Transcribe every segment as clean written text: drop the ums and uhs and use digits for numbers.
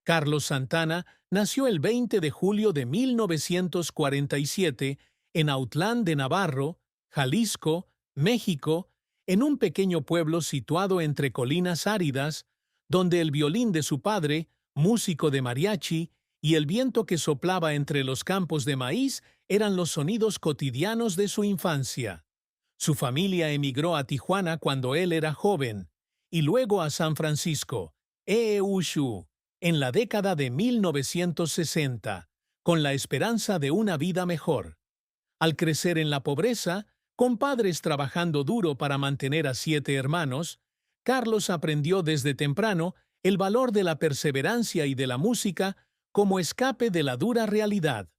Carlos Santana nació el 20 de julio de 1947 en Autlán de Navarro, Jalisco, México, en un pequeño pueblo situado entre colinas áridas, donde el violín de su padre, músico de mariachi, y el viento que soplaba entre los campos de maíz eran los sonidos cotidianos de su infancia. Su familia emigró a Tijuana cuando él era joven, y luego a San Francisco, EEUSHU, en la década de 1960, con la esperanza de una vida mejor. Al crecer en la pobreza, con padres trabajando duro para mantener a 7 hermanos, Carlos aprendió desde temprano el valor de la perseverancia y de la música como escape de la dura realidad.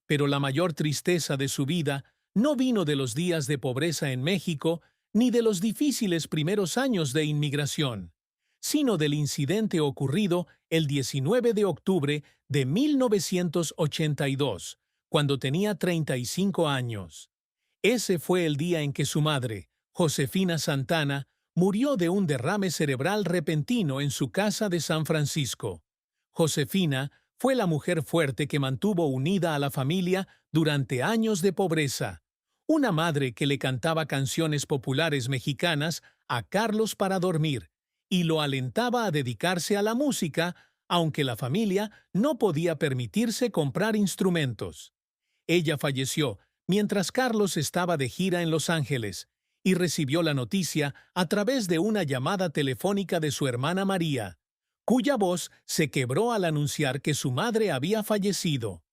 Pero la mayor tristeza de su vida no vino de los días de pobreza en México ni de los difíciles primeros años de inmigración, sino del incidente ocurrido el 19 de octubre de 1982, cuando tenía 35 años. Ese fue el día en que su madre, Josefina Santana, murió de un derrame cerebral repentino en su casa de San Francisco. Josefina fue la mujer fuerte que mantuvo unida a la familia durante años de pobreza. Una madre que le cantaba canciones populares mexicanas a Carlos para dormir y lo alentaba a dedicarse a la música, aunque la familia no podía permitirse comprar instrumentos. Ella falleció mientras Carlos estaba de gira en Los Ángeles y recibió la noticia a través de una llamada telefónica de su hermana María, cuya voz se quebró al anunciar que su madre había fallecido.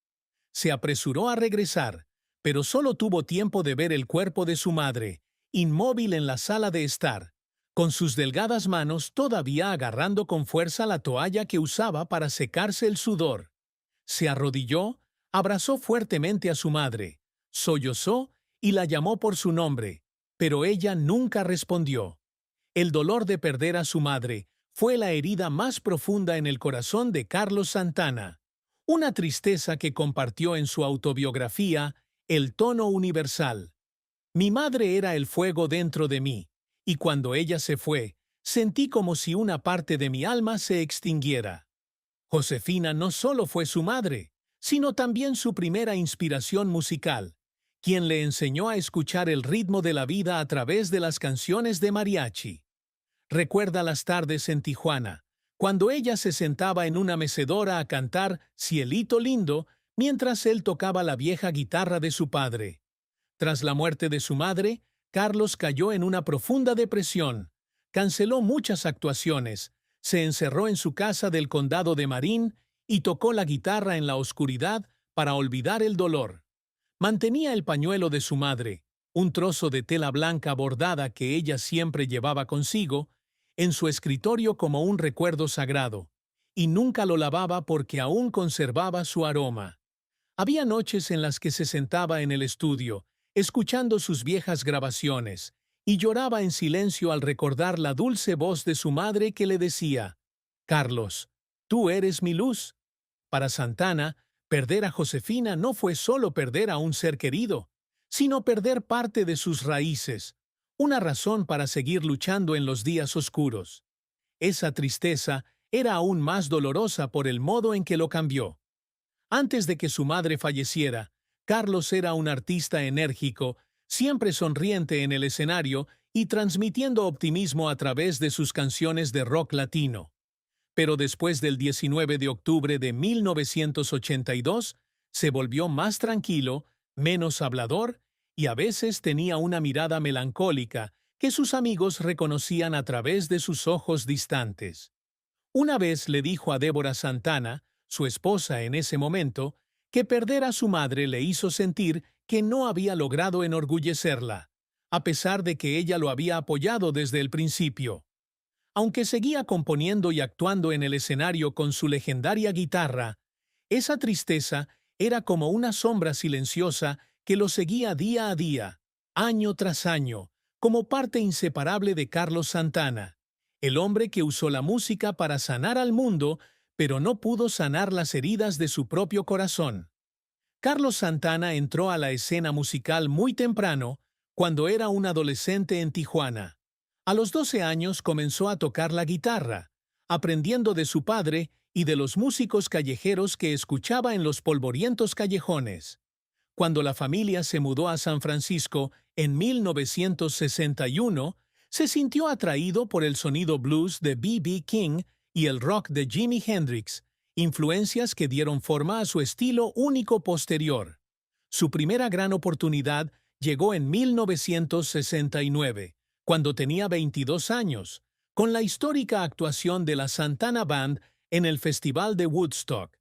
Se apresuró a regresar, pero solo tuvo tiempo de ver el cuerpo de su madre, inmóvil en la sala de estar, con sus delgadas manos todavía agarrando con fuerza la toalla que usaba para secarse el sudor. Se arrodilló, abrazó fuertemente a su madre, sollozó y la llamó por su nombre, pero ella nunca respondió. El dolor de perder a su madre fue la herida más profunda en el corazón de Carlos Santana, una tristeza que compartió en su autobiografía El tono universal. Mi madre era el fuego dentro de mí, y cuando ella se fue, sentí como si una parte de mi alma se extinguiera. Josefina no solo fue su madre, sino también su primera inspiración musical, quien le enseñó a escuchar el ritmo de la vida a través de las canciones de mariachi. Recuerda las tardes en Tijuana, cuando ella se sentaba en una mecedora a cantar Cielito Lindo, mientras él tocaba la vieja guitarra de su padre. Tras la muerte de su madre, Carlos cayó en una profunda depresión, canceló muchas actuaciones, se encerró en su casa del condado de Marin y tocó la guitarra en la oscuridad para olvidar el dolor. Mantenía el pañuelo de su madre, un trozo de tela blanca bordada que ella siempre llevaba consigo, en su escritorio como un recuerdo sagrado, y nunca lo lavaba porque aún conservaba su aroma. Había noches en las que se sentaba en el estudio, escuchando sus viejas grabaciones, y lloraba en silencio al recordar la dulce voz de su madre que le decía: «Carlos, tú eres mi luz». Para Santana, perder a Josefina no fue solo perder a un ser querido, sino perder parte de sus raíces, una razón para seguir luchando en los días oscuros. Esa tristeza era aún más dolorosa por el modo en que lo cambió. Antes de que su madre falleciera, Carlos era un artista enérgico, siempre sonriente en el escenario y transmitiendo optimismo a través de sus canciones de rock latino. Pero después del 19 de octubre de 1982, se volvió más tranquilo, menos hablador y a veces tenía una mirada melancólica que sus amigos reconocían a través de sus ojos distantes. Una vez le dijo a Débora Santana, su esposa en ese momento, que perder a su madre le hizo sentir que no había logrado enorgullecerla, a pesar de que ella lo había apoyado desde el principio. Aunque seguía componiendo y actuando en el escenario con su legendaria guitarra, esa tristeza era como una sombra silenciosa que lo seguía día a día, año tras año, como parte inseparable de Carlos Santana, el hombre que usó la música para sanar al mundo, pero no pudo sanar las heridas de su propio corazón. Carlos Santana entró a la escena musical muy temprano, cuando era un adolescente en Tijuana. A los 12 años comenzó a tocar la guitarra, aprendiendo de su padre y de los músicos callejeros que escuchaba en los polvorientos callejones. Cuando la familia se mudó a San Francisco en 1961, se sintió atraído por el sonido blues de B.B. King y el rock de Jimi Hendrix, influencias que dieron forma a su estilo único posterior. Su primera gran oportunidad llegó en 1969, cuando tenía 22 años, con la histórica actuación de la Santana Band en el Festival de Woodstock.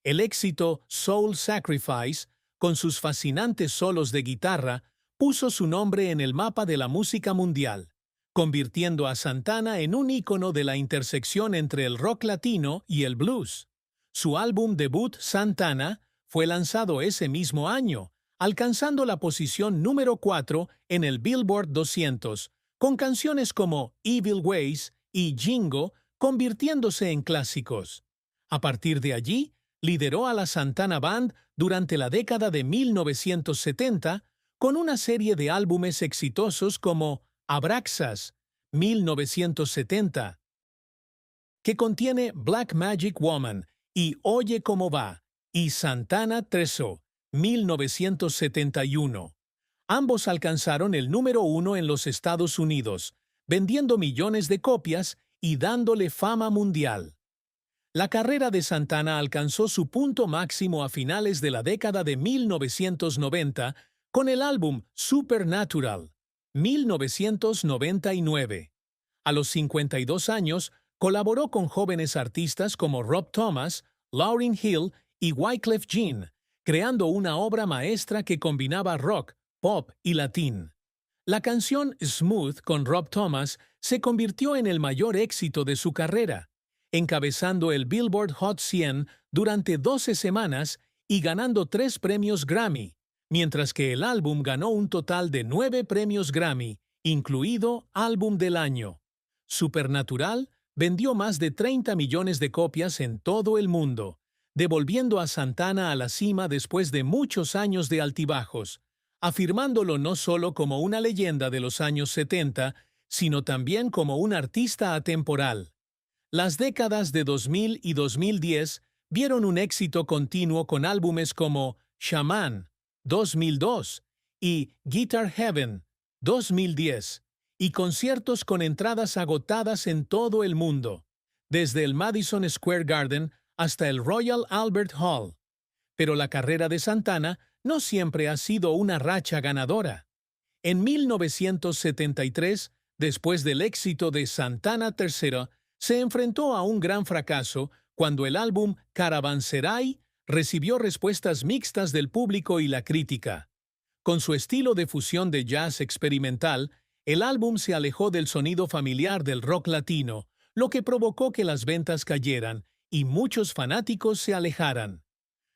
El éxito Soul Sacrifice, con sus fascinantes solos de guitarra, puso su nombre en el mapa de la música mundial, convirtiendo a Santana en un ícono de la intersección entre el rock latino y el blues. Su álbum debut, Santana, fue lanzado ese mismo año, alcanzando la posición número 4 en el Billboard 200, con canciones como Evil Ways y Jingo convirtiéndose en clásicos. A partir de allí, lideró a la Santana Band durante la década de 1970 con una serie de álbumes exitosos como Abraxas, 1970, que contiene Black Magic Woman y Oye Cómo Va, y Santana Treso, 1971. Ambos alcanzaron el número 1 en los Estados Unidos, vendiendo millones de copias y dándole fama mundial. La carrera de Santana alcanzó su punto máximo a finales de la década de 1990 con el álbum Supernatural, 1999. A los 52 años, colaboró con jóvenes artistas como Rob Thomas, Lauryn Hill y Wyclef Jean, creando una obra maestra que combinaba rock, pop y latín. La canción Smooth con Rob Thomas se convirtió en el mayor éxito de su carrera, encabezando el Billboard Hot 100 durante 12 semanas y ganando 3 premios Grammy, mientras que el álbum ganó un total de 9 premios Grammy, incluido Álbum del Año. Supernatural vendió más de 30 millones de copias en todo el mundo, devolviendo a Santana a la cima después de muchos años de altibajos, afirmándolo no solo como una leyenda de los años 70, sino también como un artista atemporal. Las décadas de 2000 y 2010 vieron un éxito continuo con álbumes como Shaman, 2002, y Guitar Heaven, 2010, y conciertos con entradas agotadas en todo el mundo, desde el Madison Square Garden hasta el Royal Albert Hall. Pero la carrera de Santana no siempre ha sido una racha ganadora. En 1973, después del éxito de Santana III, se enfrentó a un gran fracaso cuando el álbum Caravanserai recibió respuestas mixtas del público y la crítica. Con su estilo de fusión de jazz experimental, el álbum se alejó del sonido familiar del rock latino, lo que provocó que las ventas cayeran y muchos fanáticos se alejaran.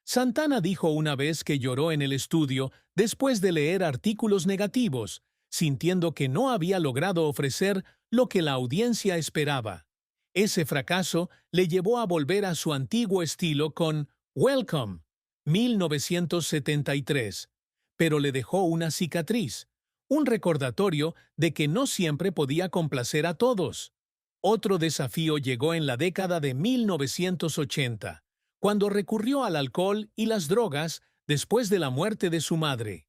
Santana dijo una vez que lloró en el estudio después de leer artículos negativos, sintiendo que no había logrado ofrecer lo que la audiencia esperaba. Ese fracaso le llevó a volver a su antiguo estilo con Welcome, 1973, pero le dejó una cicatriz, un recordatorio de que no siempre podía complacer a todos. Otro desafío llegó en la década de 1980, cuando recurrió al alcohol y las drogas después de la muerte de su madre.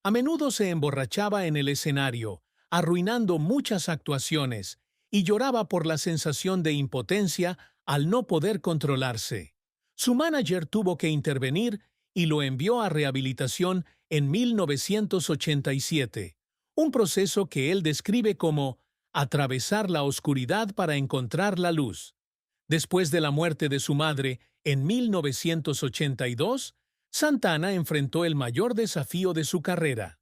A menudo se emborrachaba en el escenario, arruinando muchas actuaciones, y lloraba por la sensación de impotencia al no poder controlarse. Su manager tuvo que intervenir y lo envió a rehabilitación en 1987, un proceso que él describe como atravesar la oscuridad para encontrar la luz. Después de la muerte de su madre, en 1982, Santana enfrentó el mayor desafío de su carrera.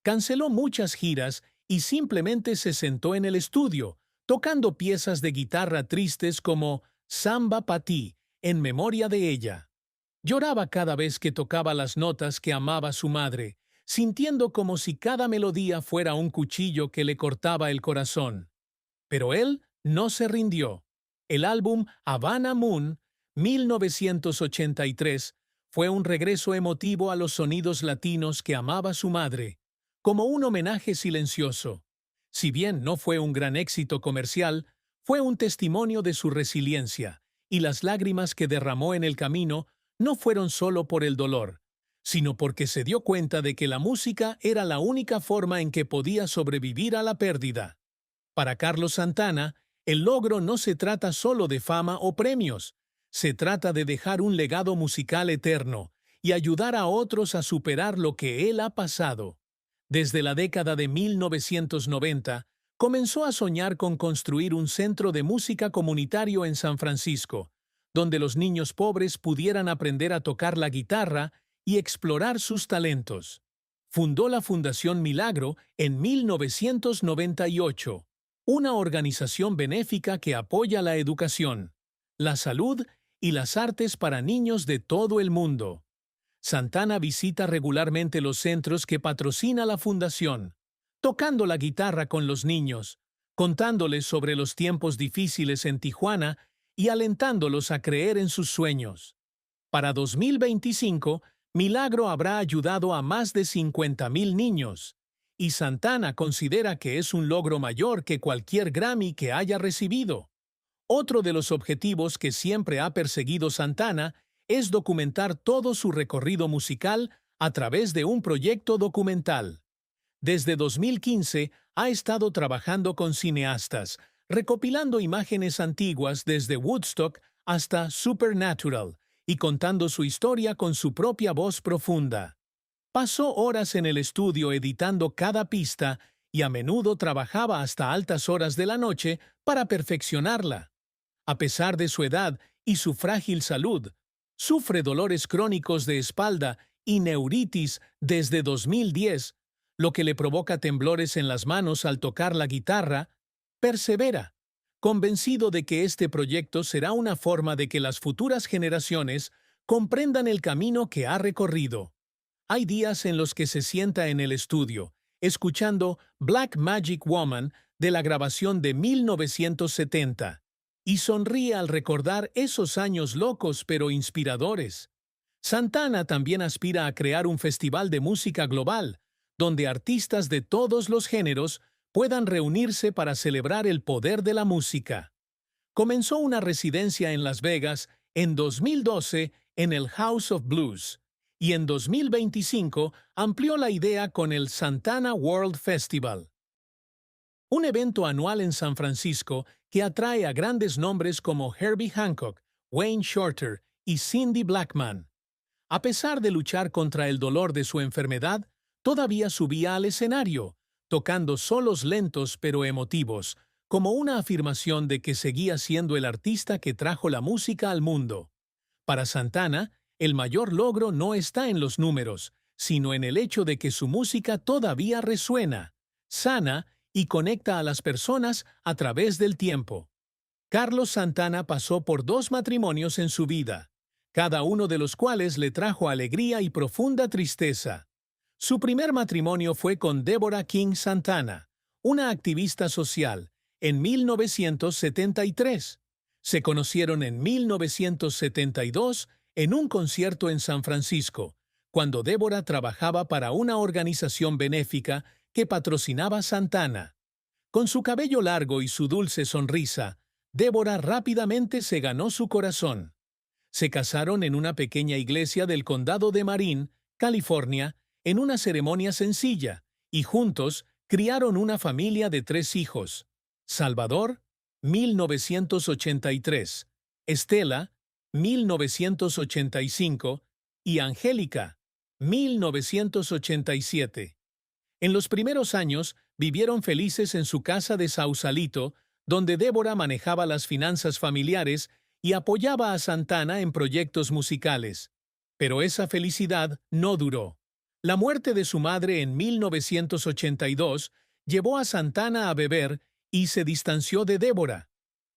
Canceló muchas giras y simplemente se sentó en el estudio, tocando piezas de guitarra tristes como Samba pa' ti, en memoria de ella. Lloraba cada vez que tocaba las notas que amaba su madre, sintiendo como si cada melodía fuera un cuchillo que le cortaba el corazón. Pero él no se rindió. El álbum Havana Moon, 1983, fue un regreso emotivo a los sonidos latinos que amaba su madre, como un homenaje silencioso. Si bien no fue un gran éxito comercial, fue un testimonio de su resiliencia y las lágrimas que derramó en el camino no fueron solo por el dolor, sino porque se dio cuenta de que la música era la única forma en que podía sobrevivir a la pérdida. Para Carlos Santana, el logro no se trata solo de fama o premios, se trata de dejar un legado musical eterno y ayudar a otros a superar lo que él ha pasado. Desde la década de 1990, comenzó a soñar con construir un centro de música comunitario en San Francisco, donde los niños pobres pudieran aprender a tocar la guitarra y explorar sus talentos. Fundó la Fundación Milagro en 1998, una organización benéfica que apoya la educación, la salud y las artes para niños de todo el mundo. Santana visita regularmente los centros que patrocina la fundación, tocando la guitarra con los niños, contándoles sobre los tiempos difíciles en Tijuana y alentándolos a creer en sus sueños. Para 2025, Milagro habrá ayudado a más de 50,000 niños, y Santana considera que es un logro mayor que cualquier Grammy que haya recibido. Otro de los objetivos que siempre ha perseguido Santana es documentar todo su recorrido musical a través de un proyecto documental. Desde 2015 ha estado trabajando con cineastas, recopilando imágenes antiguas desde Woodstock hasta Supernatural y contando su historia con su propia voz profunda. Pasó horas en el estudio editando cada pista y a menudo trabajaba hasta altas horas de la noche para perfeccionarla. A pesar de su edad y su frágil salud, sufre dolores crónicos de espalda y neuritis desde 2010, lo que le provoca temblores en las manos al tocar la guitarra. Persevera, convencido de que este proyecto será una forma de que las futuras generaciones comprendan el camino que ha recorrido. Hay días en los que se sienta en el estudio, escuchando Black Magic Woman de la grabación de 1970, y sonríe al recordar esos años locos pero inspiradores. Santana también aspira a crear un festival de música global, donde artistas de todos los géneros puedan reunirse para celebrar el poder de la música. Comenzó una residencia en Las Vegas en 2012 en el House of Blues, y en 2025 amplió la idea con el Santana World Festival, un evento anual en San Francisco que atrae a grandes nombres como Herbie Hancock, Wayne Shorter y Cindy Blackman. A pesar de luchar contra el dolor de su enfermedad, todavía subía al escenario, tocando solos lentos pero emotivos, como una afirmación de que seguía siendo el artista que trajo la música al mundo. Para Santana, el mayor logro no está en los números, sino en el hecho de que su música todavía resuena, sana y conecta a las personas a través del tiempo. Carlos Santana pasó por 2 matrimonios en su vida, cada uno de los cuales le trajo alegría y profunda tristeza. Su primer matrimonio fue con Deborah King Santana, una activista social, en 1973. Se conocieron en 1972 en un concierto en San Francisco, cuando Deborah trabajaba para una organización benéfica que patrocinaba Santana. Con su cabello largo y su dulce sonrisa, Deborah rápidamente se ganó su corazón. Se casaron en una pequeña iglesia del condado de Marin, California, en una ceremonia sencilla, y juntos criaron una familia de 3 hijos: Salvador, 1983, Estela, 1985, y Angélica, 1987. En los primeros años, vivieron felices en su casa de Sausalito, donde Deborah manejaba las finanzas familiares y apoyaba a Santana en proyectos musicales. Pero esa felicidad no duró. La muerte de su madre en 1982 llevó a Santana a beber y se distanció de Deborah.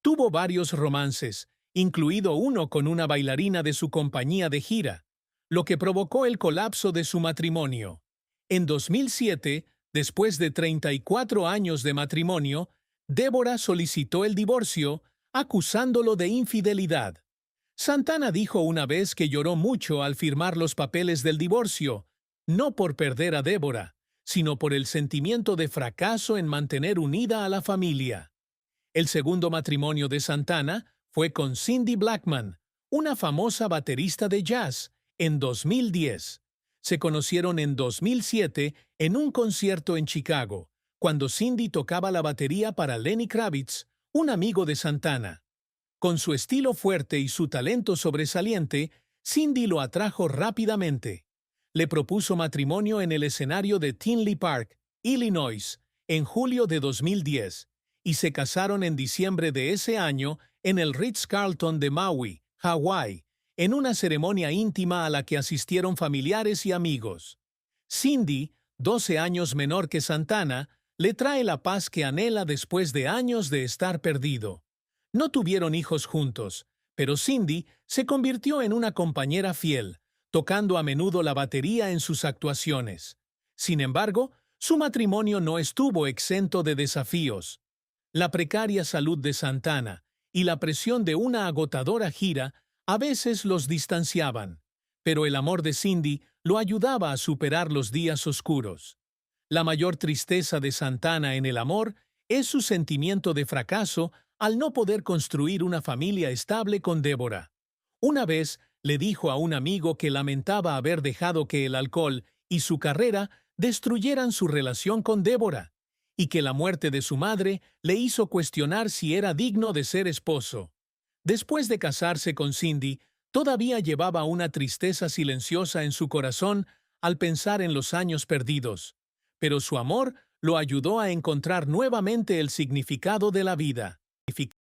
Tuvo varios romances, incluido uno con una bailarina de su compañía de gira, lo que provocó el colapso de su matrimonio. En 2007, después de 34 años de matrimonio, Deborah solicitó el divorcio, acusándolo de infidelidad. Santana dijo una vez que lloró mucho al firmar los papeles del divorcio, no por perder a Deborah, sino por el sentimiento de fracaso en mantener unida a la familia. El segundo matrimonio de Santana fue con Cindy Blackman, una famosa baterista de jazz, en 2010. Se conocieron en 2007 en un concierto en Chicago, cuando Cindy tocaba la batería para Lenny Kravitz, un amigo de Santana. Con su estilo fuerte y su talento sobresaliente, Cindy lo atrajo rápidamente. Le propuso matrimonio en el escenario de Tinley Park, Illinois, en julio de 2010, y se casaron en diciembre de ese año en el Ritz-Carlton de Maui, Hawái, en una ceremonia íntima a la que asistieron familiares y amigos. Cindy, 12 años menor que Santana, le trae la paz que anhela después de años de estar perdido. No tuvieron hijos juntos, pero Cindy se convirtió en una compañera fiel, tocando a menudo la batería en sus actuaciones. Sin embargo, su matrimonio no estuvo exento de desafíos. La precaria salud de Santana y la presión de una agotadora gira a veces los distanciaban, pero el amor de Cindy lo ayudaba a superar los días oscuros. La mayor tristeza de Santana en el amor es su sentimiento de fracaso al no poder construir una familia estable con Débora. Una vez le dijo a un amigo que lamentaba haber dejado que el alcohol y su carrera destruyeran su relación con Débora, y que la muerte de su madre le hizo cuestionar si era digno de ser esposo. Después de casarse con Cindy, todavía llevaba una tristeza silenciosa en su corazón al pensar en los años perdidos, pero su amor lo ayudó a encontrar nuevamente el significado de la vida.